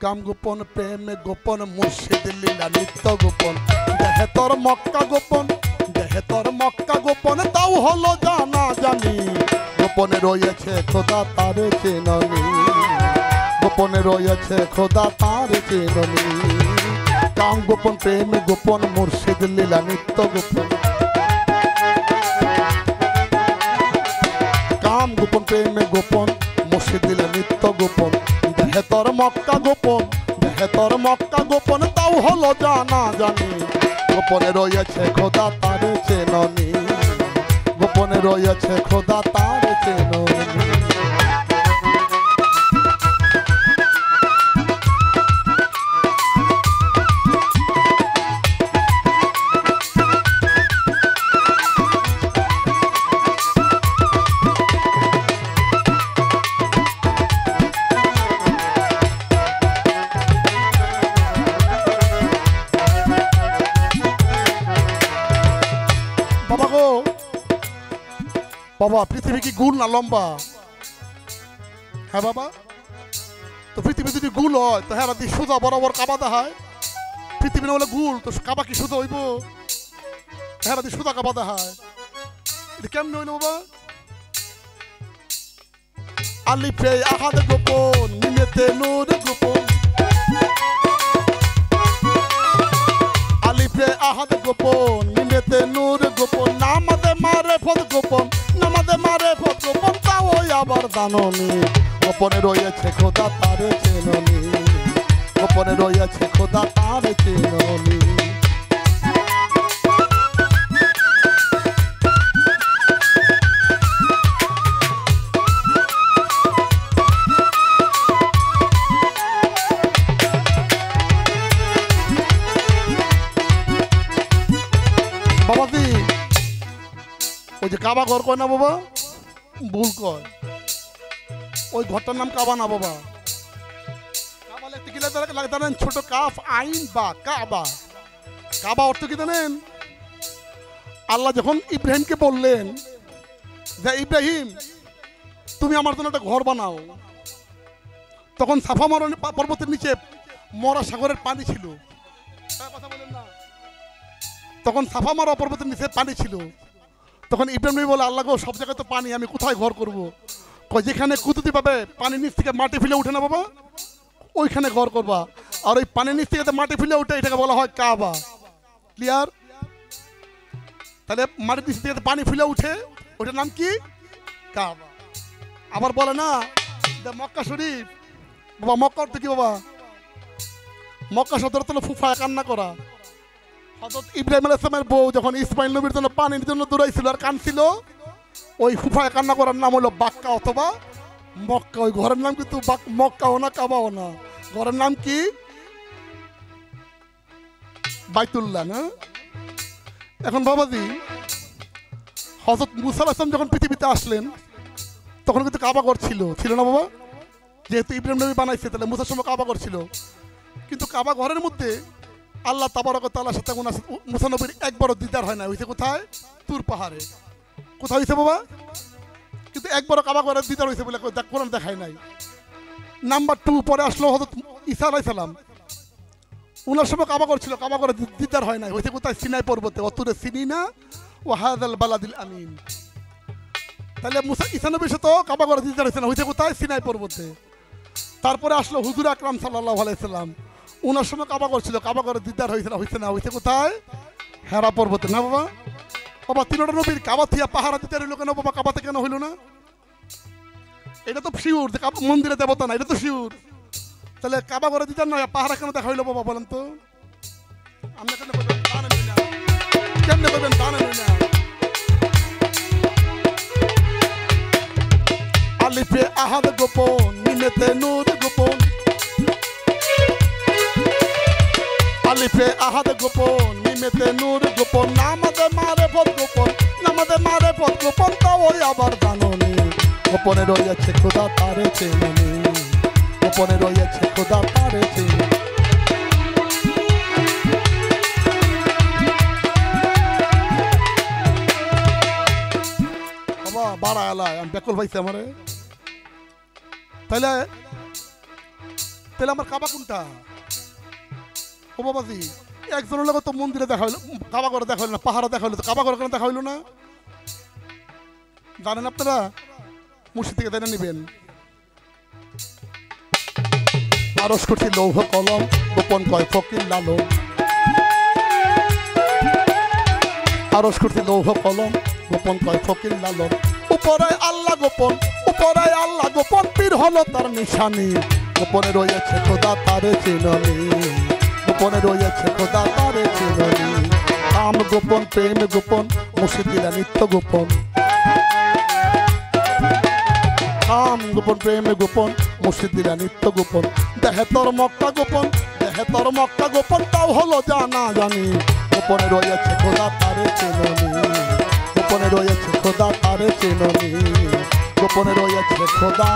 কাম গোপন প্রেমে গোপন মুর্শিদ লীলা নিত্য গোপন দেহে তোর মক্কা গোপন দেহে তোর মক্কা গোপন তাও হলো জানা জানি গোপনে রয়েছে খোদা তারে চেননি গোপনে রয়েছে খোদা তারে চেননি কাম গোপন প্রেমে গোপন মুর্শিদ লীলা নিত্য গোপন কাম গোপন প্রেমে গোপন মুর্শিদ লীলা নিত্য গোপন দেহে তোর মক্কা গোপন দেহে তোর মক্কা গোপন তাও হলো জানা জানি গোপনে রয়েছে খোদা তারে চেননি গোপনে রয়েছে খোদা তারে চেননি বাবা পৃথিবী কি গোল না লম্বা হ্যাঁ বাবা তো পৃথিবী যদি গোল হয় তো হ্যাঁ সোজা বরাবর কাবা দেখায় পৃথিবী না হলে গোল তো কাবা কি সোজা হইব হ্যাঁ সোজা কাবা দেখায় এটা কেমন হইল বাবা আলিফে আহাদ গোপন মিমেতে নূর গোপন আলিফে আহাদ গোপন মিমেতে নূর গোপন নামাদে মারেফত গোপন নামাদে মারেফত গোপন তাও আবার জাননি গোপনে রয়েছে খোদা তারে চেননি গোপনে রয়েছে খোদা তারে চেননি বাবাজি ওই যে কাবা ঘর কয় না বাবা ভুল কয় ওই ঘরটার নাম কাবা না বাবা কাবা লিখতে গেলে জানেন ছোট কাফ আইন বা কাবা কাবা অর্থ কি জানেন আল্লাহ যখন ইব্রাহিমকে বললেন যে ইব্রাহিম তুমি আমার জন্য একটা ঘর বানাও তখন সাফা মারা পর্বতের নিচে মরা সাগরের পানি ছিল কথা বলেন না তখন সাফা মারা পর্বতের নিচে পানি ছিল তখন ইব্রাহিম বলে আল্লাহ গো সব জায়গায় তো পানি আমি কোথায় ঘর করবো যেখানে কুদরতি পাবে পানির নিচ থেকে মাটি ফেলে উঠে না বাবা ওইখানে ঘর করবা আর ওই পানির নিচ থেকে মাটি ফেলে উঠে এটাকে বলা হয় কাবা ক্লিয়ার তাহলে মাটির নিচ থেকে পানি ফেলে উঠে ওইটার নাম কি কাবা আবার বলে না মক্কা শরীফ বাবা মক্কা অর্থ কি বাবা মক্কা শব্দের তো ফুফা কান্না করা হযরত ইব্রাহিম আলাইহিস সালামের বউ যখন ইসমাইল নবীর জন্য পানির জন্য দৌড়াইছিল আর কাঁদছিল ওই ফুফায় কান্না করার নাম হলো বাক্কা অথবা মক্কা ওই ঘরের নাম কিন্তু মক্কাও না কাবাও না ঘরের নাম কি বাইতুল্লাহ না এখন বাবাজি হযরত মুসা আলাইহিস সালাম যখন পৃথিবীতে আসলেন তখন কিন্তু কাবা ঘর ছিল না বাবা যেহেতু ইব্রাহিম নবী বানাইছে তাহলে মুসার সময় কাবা ঘর ছিল কিন্তু কাবা ঘরের মধ্যে আল্লাহ তাবারক ওয়া তাআলার সাথে মুসা নবীর একবারও দিদার হয় না হইছে কোথায় তুর পাহাড়ে কোথায় হইছে বাবা কিন্তু একবারও কাবা ঘরের দিদার হইছে বলে কোরআন দেখায় নাই নাম্বার 2 পরে আসলো হযরত ঈসা আলাইহিস সালাম উনার সময় কাবা ঘর ছিল কাবা ঘরের দিদার হয় নাই হইছে কোথায় সিনাই পর্বতে অতুরে সিনিনা ওয়া হাযাল বালাদিল আমিন তাহলে মুসা ঈসা নবীর সাথে কাবা ঘরের দিদার হইছে না হইছে কোথায় সিনাই পর্বতে তারপরে আসলো হুজুর আকরাম সাল্লাল্লাহু আলাইহি সাল্লাম উনার সময় কাবা ঘর ছিল কাবা ঘরের দিদার হইছে না হইছে কোথায় হেরা পর্বতে না বাবা বাবা তিনটা নবীর কাবা থিয়া পাহাড়া দিতে রইল কেন বাবা কাবাতে কেন হইল না এটা তো শিউর যে মন্দিরে দেবতা না এটা তো শিউর তাহলে কাবা ঘরে দিতে নয় পাহাড়া কেন দেখা হইলো বাবা বলেন তো আমরা কেন করবেন জানেন না কেমনে করবেন জানেন না আলিফে আহাদ গোপন মিমেতে নূর গোপন আলিফে আহাদ গোপন মিমেতে নূর গোপন নামাদে মারেফত গোপন নামাদে মারেফত গোপন তাও আবার জাননি গোপনে রয়েছে খোদা তারে চেননি গোপনে রয়েছে খোদা তারে চেননি বাবা বাড়া এলাই আমি বেকল পাইছি আমারে তাইলে তাহলে আমার কাবা কোনটা? ও বাবাজি, একজনের লোক তো মন্দিরে দেখা হইলো, কাবা করে দেখা হইলো না, পাহাড়ে দেখা হইলো, তো কাবা করে কেন দেখা হইলো না? জানেন আপনারা? মুর্শিদ থেকে জেনে নিবেন। আরশ করছি লৌহ কলম, গোপন কয় ফকির লালন। আরশ করছি লৌহ কলম, গোপন কয় ফকির লালন। উপরে আল্লাহ গোপন, উপরে আল্লাহ গোপন, পীর হলো তার নিশানি। গোপনে রয়েছে খোদা তারে চিননি, গোপনে রয়েছে খোদা তারে চিননি। কাম গোপন, প্রেম গোপন, মুর্শিদিরা নিত্য গোপন। কাম গোপন, প্রেম গোপন, মুর্শিদিরা নিত্য গোপন। দেহে তোর মক্কা গোপন, দেহে তোর মক্কা গোপন, তাও হলো জানা জানি। গোপনে রয়েছে খোদা তারে চিননি, গোপনে রয়েছে খোদা তারে চিননি, গোপনে রয়েছে খোদা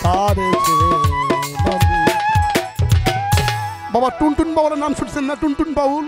তারে চিননি। বাবা টুনটুন বাউলের নাম শুনছেন না? টুনটুন বাউল